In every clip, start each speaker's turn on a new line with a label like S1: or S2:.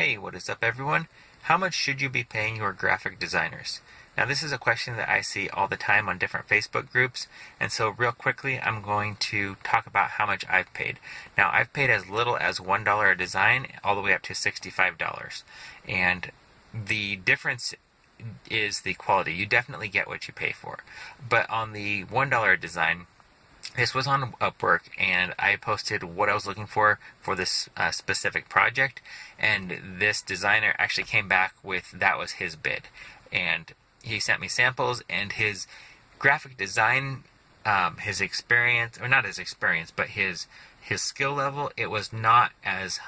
S1: Hey, what is up everyone? How much should you be paying your graphic designers? Now this is a question that I see all the time on different Facebook groups, and so real quickly I'm going to talk about how much I've paid. Now I've paid as little as $1 a design all the way up to $65. And the difference is the quality. You definitely get what you pay for. But on the $1 design, this was on Upwork, and I posted what I was looking for this specific project, and this designer actually came back with that was his bid. And he sent me samples, and his graphic design, his experience, or not his experience, but his skill level, it was not as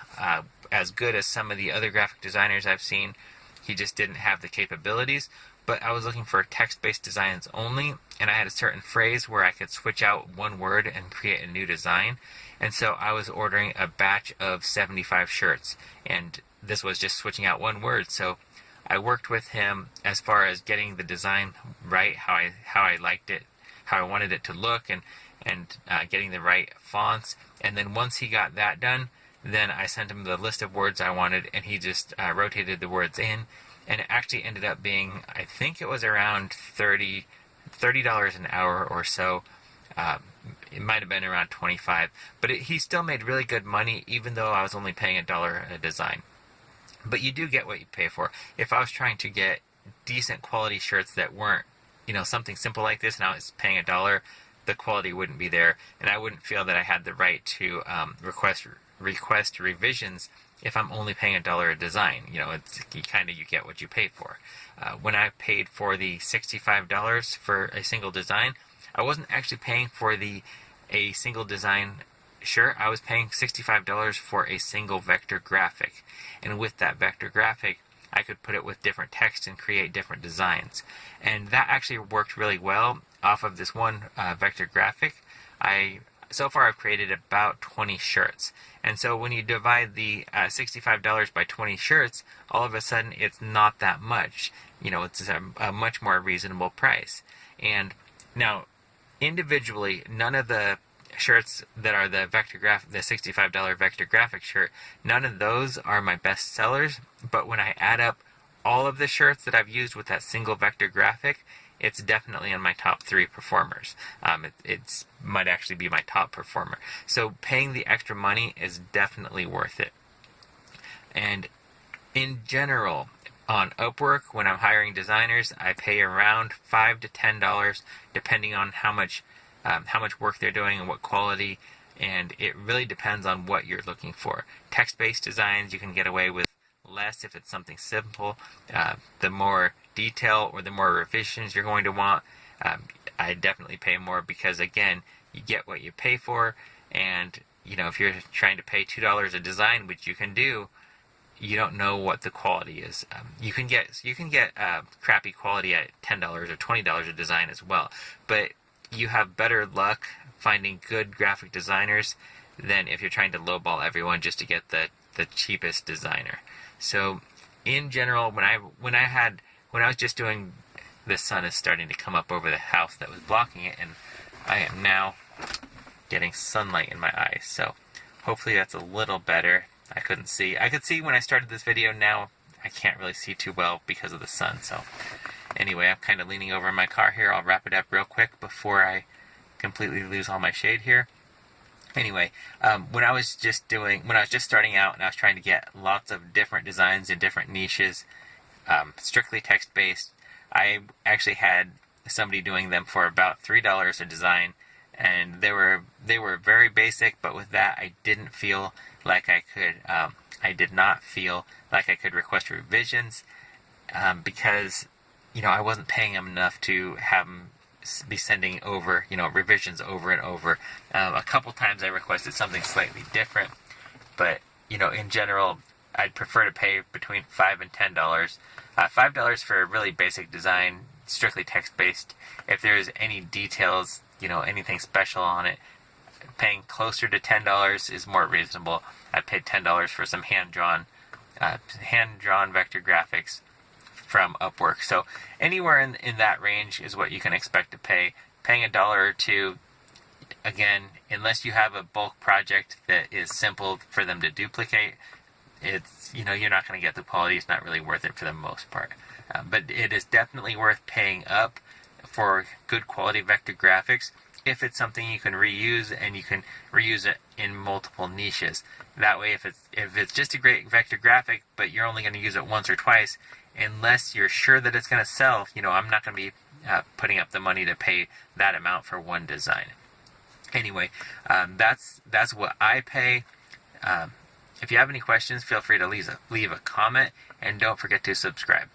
S1: good as some of the other graphic designers I've seen. He just didn't have the capabilities. But I was looking for text-based designs only, and I had a certain phrase where I could switch out one word and create a new design. And so I was ordering a batch of 75 shirts, and this was just switching out one word. So I worked with him as far as getting the design right, how I liked it, how I wanted it to look, and getting the right fonts. And then once he got that done, then I sent him the list of words I wanted, and he just rotated the words in. And it actually ended up being, I think it was around $30 an hour or so. It might have been around $25, but he still made really good money, even though I was only paying $1 a design. But you do get what you pay for. If I was trying to get decent quality shirts that weren't, something simple like this, and I was paying $1, the quality wouldn't be there, and I wouldn't feel that I had the right to request revisions if I'm only paying $1 a design. It's you get what you pay for. When I paid for the $65 for a single design, I wasn't actually paying for a single design shirt. I was paying $65 for a single vector graphic, and with that vector graphic, I could put it with different text and create different designs. And that actually worked really well off of this one vector graphic. So far I've created about 20 shirts. And so when you divide the $65 by 20 shirts, all of a sudden it's not that much. It's a much more reasonable price. And now, individually, none of the shirts that are the $65 vector graphic shirt, none of those are my best sellers. But when I add up all of the shirts that I've used with that single vector graphic, it's definitely in my top 3 performers. It might actually be my top performer. So paying the extra money is definitely worth it. And in general, on Upwork, when I'm hiring designers, I pay around $5 to $10, depending on how much work they're doing and what quality. And it really depends on what you're looking for. Text-based designs, you can get away with less if it's something simple. The more detail or the more revisions you're going to want, I definitely pay more, because again, you get what you pay for. And if you're trying to pay $2 a design, which you can do, you don't know what the quality is. You can get crappy quality at $10 or $20 a design as well, but you have better luck finding good graphic designers than if you're trying to lowball everyone just to get the cheapest designer. So in general, when I was just doing, the sun is starting to come up over the house that was blocking it, and I am now getting sunlight in my eyes. So hopefully that's a little better. I could see when I started this video. Now I can't really see too well because of the sun. So anyway, I'm kind of leaning over in my car here. I'll wrap it up real quick before I completely lose all my shade here. Anyway, when I was just starting out and I was trying to get lots of different designs in different niches, strictly text-based, I actually had somebody doing them for about $3 a design, and they were very basic. But with that, I didn't feel like I could. I did not feel like I could request revisions, because I wasn't paying them enough to have them be sending over, revisions over and over. A couple times I requested something slightly different, but, in general, I'd prefer to pay between $5 and $10. $5 for a really basic design, strictly text-based. If there's any details, anything special on it, paying closer to $10 is more reasonable. I paid $10 for some hand-drawn vector graphics from Upwork. So anywhere in that range is what you can expect to pay. Paying $1 or $2, again, unless you have a bulk project that is simple for them to duplicate, you're not going to get the quality. It's not really worth it for the most part. But it is definitely worth paying up for good quality vector graphics if it's something you can reuse, and you can reuse it in multiple niches. That way, if it's just a great vector graphic, but you're only going to use it once or twice, unless you're sure that it's going to sell, I'm not going to be putting up the money to pay that amount for one design. Anyway, that's what I pay. If you have any questions, feel free to leave a comment, and don't forget to subscribe.